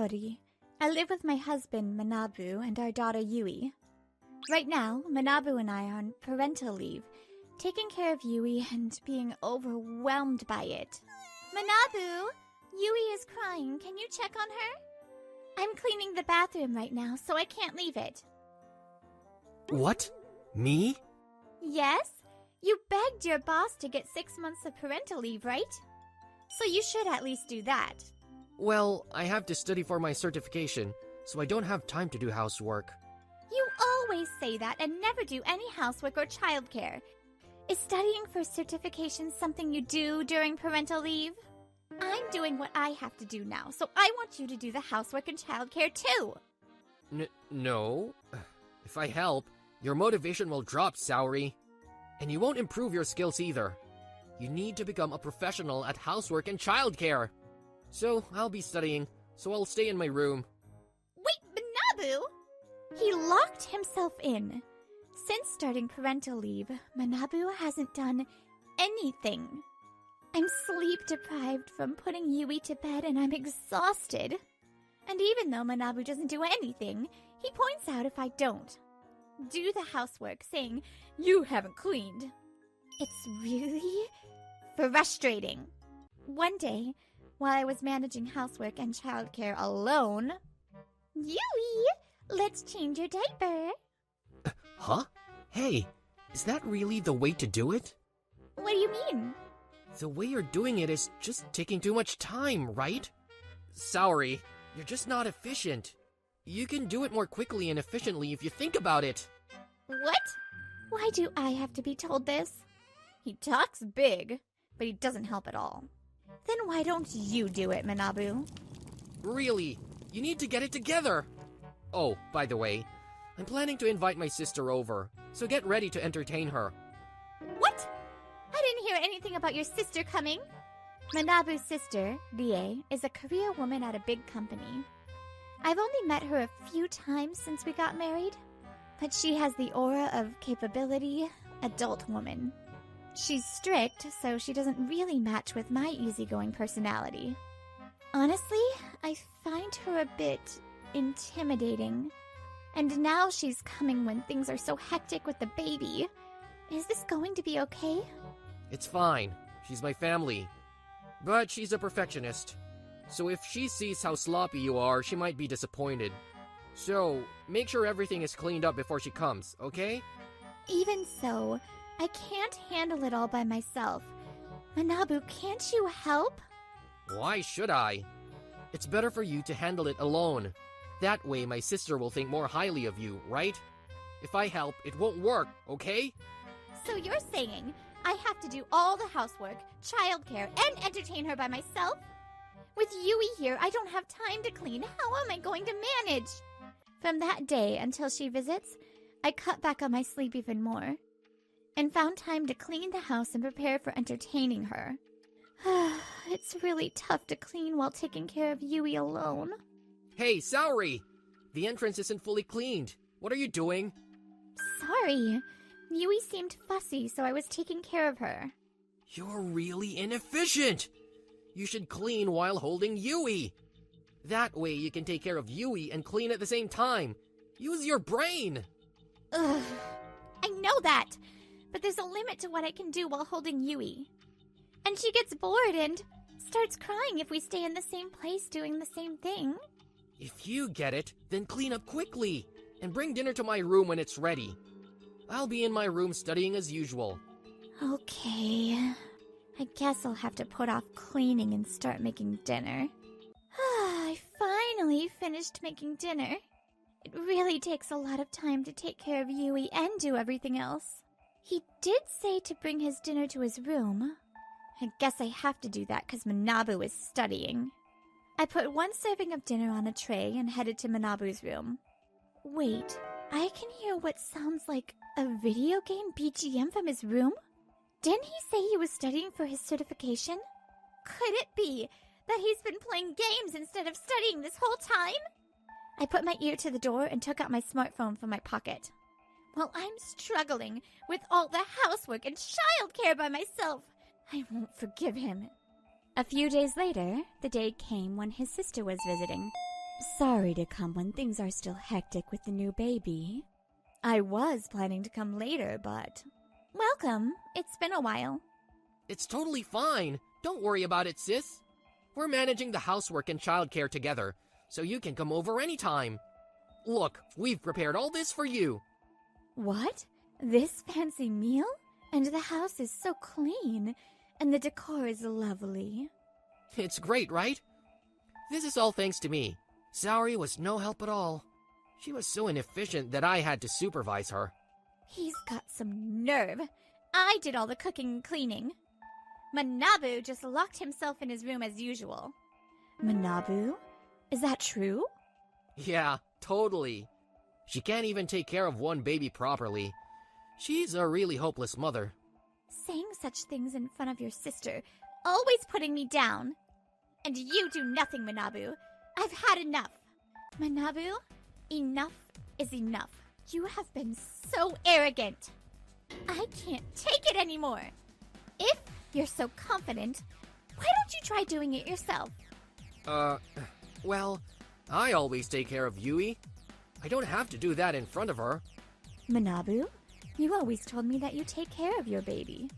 Saori. I live with my husband, Manabu, and our daughter, Yui. Right now, Manabu and I are on parental leave, taking care of Yui and being overwhelmed by it. Manabu! Yui is crying. Can you check on her? I'm cleaning the bathroom right now, so I can't leave it. What? Me? Yes? You begged your boss to get 6 months of parental leave, right? So you should at least do that. Well, I have to study for my certification, so I don't have time to do housework. You always say that and never do any housework or childcare. Is studying for certification something you do during parental leave? I'm doing what I have to do now, so I want you to do the housework and childcare too. No. If I help, your motivation will drop, Saori. And you won't improve your skills either. You need to become a professional at housework and childcare. So, I'll be studying, so I'll stay in my room. Wait, Manabu! He locked himself in. Since starting parental leave, Manabu hasn't done anything. I'm sleep-deprived from putting Yui to bed and I'm exhausted. And even though Manabu doesn't do anything, he points out if I don't do the housework, saying, "You haven't cleaned." It's really frustrating. One day, while I was managing housework and childcare alone, "Yui, let's change your diaper." Huh? Hey, is that really the way to do it? What do you mean? The way you're doing it is just taking too much time, right? Saori, you're just not efficient. You can do it more quickly and efficiently if you think about it. What? Why do I have to be told this? He talks big, but he doesn't help at all. Then why don't you do it, Manabu? Really, you need to get it together. Oh, by the way, I'm planning to invite my sister over, so get ready to entertain her. What? I didn't hear anything about your sister coming. Manabu's sister, Rie, is a career woman at a big company. I've only met her a few times since we got married, but she has the aura of capability, adult woman. She's strict, so she doesn't really match with my easygoing personality. Honestly, I find her a bit intimidating. And now she's coming when things are so hectic with the baby. Is this going to be okay? It's fine. She's my family. But she's a perfectionist. So if she sees how sloppy you are, she might be disappointed. So, make sure everything is cleaned up before she comes, okay? Even so, I can't handle it all by myself. Manabu, can't you help? Why should I? It's better for you to handle it alone. That way my sister will think more highly of you, right? If I help, it won't work, okay? So you're saying I have to do all the housework, childcare, and entertain her by myself? With Yui here, I don't have time to clean. How am I going to manage? From that day until she visits, I cut back on my sleep even more, and found time to clean the house and prepare for entertaining her. It's really tough to clean while taking care of Yui alone. Hey, Saori! The entrance isn't fully cleaned. What are you doing? Sorry. Yui seemed fussy, so I was taking care of her. You're really inefficient! You should clean while holding Yui. That way you can take care of Yui and clean at the same time. Use your brain! Ugh. I know that, but there's a limit to what I can do while holding Yui. And she gets bored and starts crying if we stay in the same place doing the same thing. If you get it, then clean up quickly and bring dinner to my room when it's ready. I'll be in my room studying as usual. Okay. I guess I'll have to put off cleaning and start making dinner. I finally finished making dinner. It really takes a lot of time to take care of Yui and do everything else. He did say to bring his dinner to his room. I guess I have to do that because Manabu is studying. I put one serving of dinner on a tray and headed to Manabu's room. Wait, I can hear what sounds like a video game BGM from his room? Didn't he say he was studying for his certification? Could it be that he's been playing games instead of studying this whole time? I put my ear to the door and took out my smartphone from my pocket. While I'm struggling with all the housework and childcare by myself, I won't forgive him. A few days later, the day came when his sister was visiting. Sorry to come when things are still hectic with the new baby. I was planning to come later, but... Welcome. It's been a while. It's totally fine. Don't worry about it, sis. We're managing the housework and childcare together, so you can come over anytime. Look, we've prepared all this for you. What? This fancy meal? And the house is so clean, and the decor is lovely. It's great, right? This is all thanks to me. Saori was no help at all. She was so inefficient that I had to supervise her. He's got some nerve. I did all the cooking and cleaning. Manabu just locked himself in his room as usual. Manabu? Is that true? Yeah, totally. She can't even take care of one baby properly. She's a really hopeless mother. Saying such things in front of your sister, always putting me down. And you do nothing, Manabu. I've had enough. Manabu, enough is enough. You have been so arrogant. I can't take it anymore. If you're so confident, why don't you try doing it yourself? Well, I always take care of Yui. I don't have to do that in front of her. Manabu, you always told me that you take care of your baby.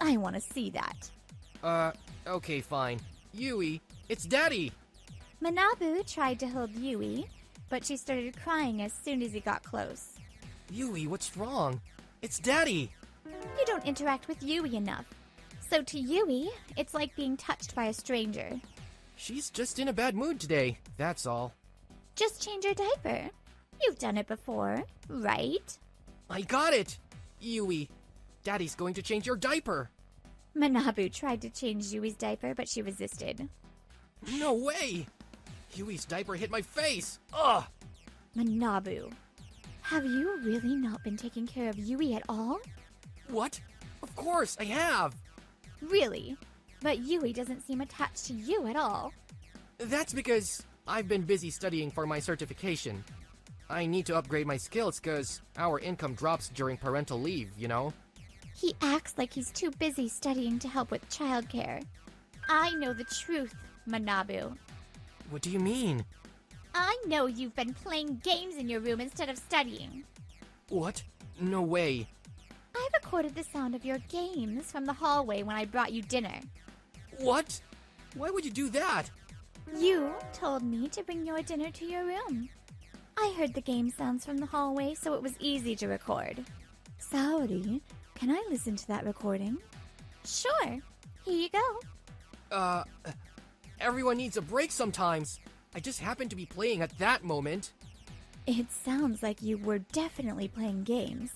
I want to see that. Okay, fine. Yui, it's Daddy! Manabu tried to hold Yui, but she started crying as soon as he got close. Yui, what's wrong? It's Daddy! You don't interact with Yui enough. So to Yui, it's like being touched by a stranger. She's just in a bad mood today, that's all. Just change her diaper. You've done it before, right? I got it! Yui, Daddy's going to change your diaper! Manabu tried to change Yui's diaper, but she resisted. No way! Yui's diaper hit my face! Ugh! Manabu, have you really not been taking care of Yui at all? What? Of course, I have! Really? But Yui doesn't seem attached to you at all. That's because I've been busy studying for my certification. I need to upgrade my skills because our income drops during parental leave, you know? He acts like he's too busy studying to help with childcare. I know the truth, Manabu. What do you mean? I know you've been playing games in your room instead of studying. What? No way. I recorded the sound of your games from the hallway when I brought you dinner. What? Why would you do that? You told me to bring your dinner to your room. I heard the game sounds from the hallway, so it was easy to record. Saori, can I listen to that recording? Sure. Here you go. Everyone needs a break sometimes. I just happened to be playing at that moment. It sounds like you were definitely playing games.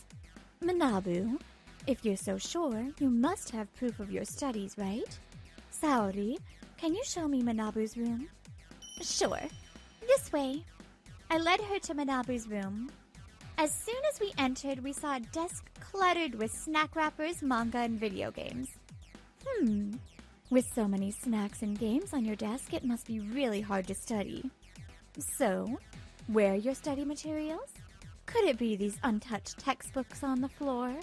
Manabu, if you're so sure, you must have proof of your studies, right? Saori, can you show me Manabu's room? Sure. This way. I led her to Manabu's room. As soon as we entered, we saw a desk cluttered with snack wrappers, manga, and video games. With so many snacks and games on your desk, it must be really hard to study. So, where are your study materials? Could it be these untouched textbooks on the floor?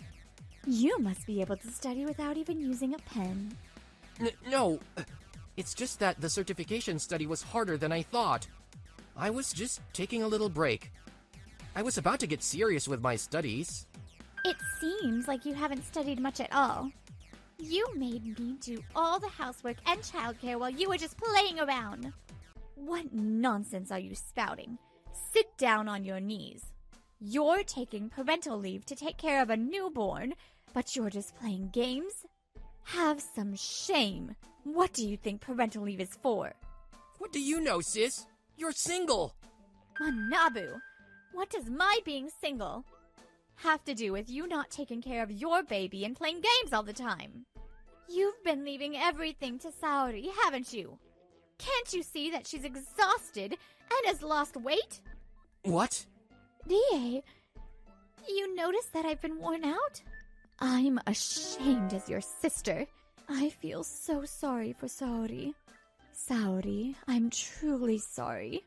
You must be able to study without even using a pen. No, it's just that the certification study was harder than I thought. I was just taking a little break. I was about to get serious with my studies. It seems like you haven't studied much at all. You made me do all the housework and childcare while you were just playing around. What nonsense are you spouting? Sit down on your knees. You're taking parental leave to take care of a newborn, but you're just playing games? Have some shame. What do you think parental leave is for? What do you know, sis? You're single. Manabu, what does my being single have to do with you not taking care of your baby and playing games all the time? You've been leaving everything to Saori, haven't you? Can't you see that she's exhausted and has lost weight? What? Rie, you notice that I've been worn out? I'm ashamed as your sister. I feel so sorry for Saori. Saori, I'm truly sorry.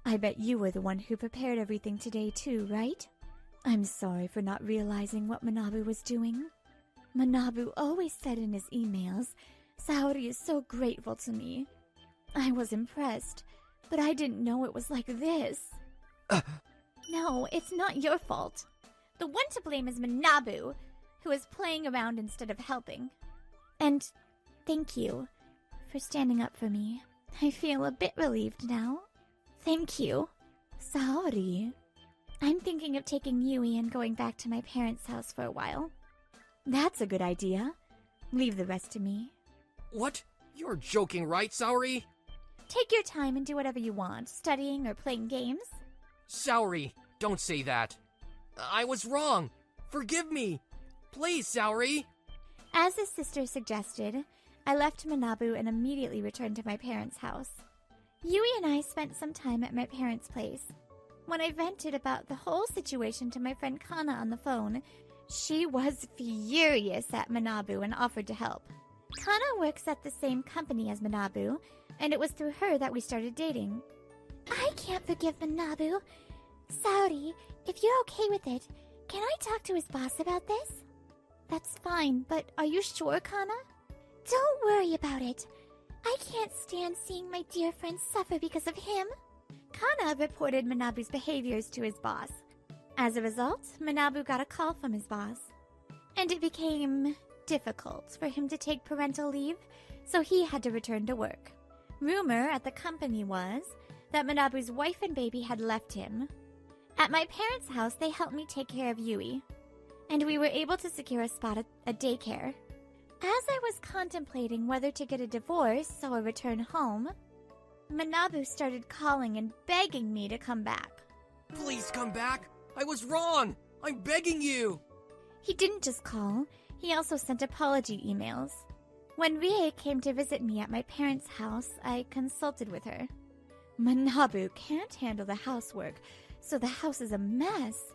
I bet you were the one who prepared everything today too, right? I'm sorry for not realizing what Manabu was doing. Manabu always said in his emails, Saori is so grateful to me. I was impressed, but I didn't know it was like this. No, it's not your fault. The one to blame is Manabu, who is playing around instead of helping. And thank you for standing up for me. I feel a bit relieved now. Thank you. Sorry. I'm thinking of taking Yui and going back to my parents' house for a while. That's a good idea. Leave the rest to me. What? You're joking, right, Saori? Take your time and do whatever you want, studying or playing games. Saori, don't say that. I was wrong. Forgive me. Please, Saori. As his sister suggested, I left Manabu and immediately returned to my parents' house. Yui and I spent some time at my parents' place. When I vented about the whole situation to my friend Kana on the phone, she was furious at Manabu and offered to help. Kana works at the same company as Manabu, and it was through her that we started dating. I can't forgive Manabu. Saori, if you're okay with it, can I talk to his boss about this? That's fine, but are you sure, Kana? Don't worry about it. I can't stand seeing my dear friend suffer because of him. Kana reported Manabu's behaviors to his boss. As a result, Manabu got a call from his boss. And it became difficult for him to take parental leave, so he had to return to work. Rumor at the company was that Manabu's wife and baby had left him. At my parents' house, they helped me take care of Yui, and we were able to secure a spot at a daycare. As I was contemplating whether to get a divorce or return home, Manabu started calling and begging me to come back. Please come back. I was wrong. I'm begging you. He didn't just call, he also sent apology emails. When Rie came to visit me at my parents' house, I consulted with her. Manabu can't handle the housework, so the house is a mess.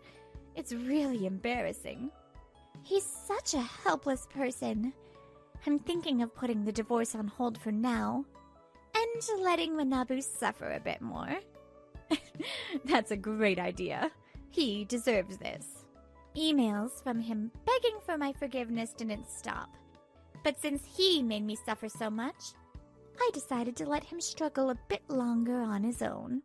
It's really embarrassing. He's such a helpless person. I'm thinking of putting the divorce on hold for now, and letting Manabu suffer a bit more. That's a great idea. He deserves this. Emails from him begging for my forgiveness didn't stop. But since he made me suffer so much, I decided to let him struggle a bit longer on his own.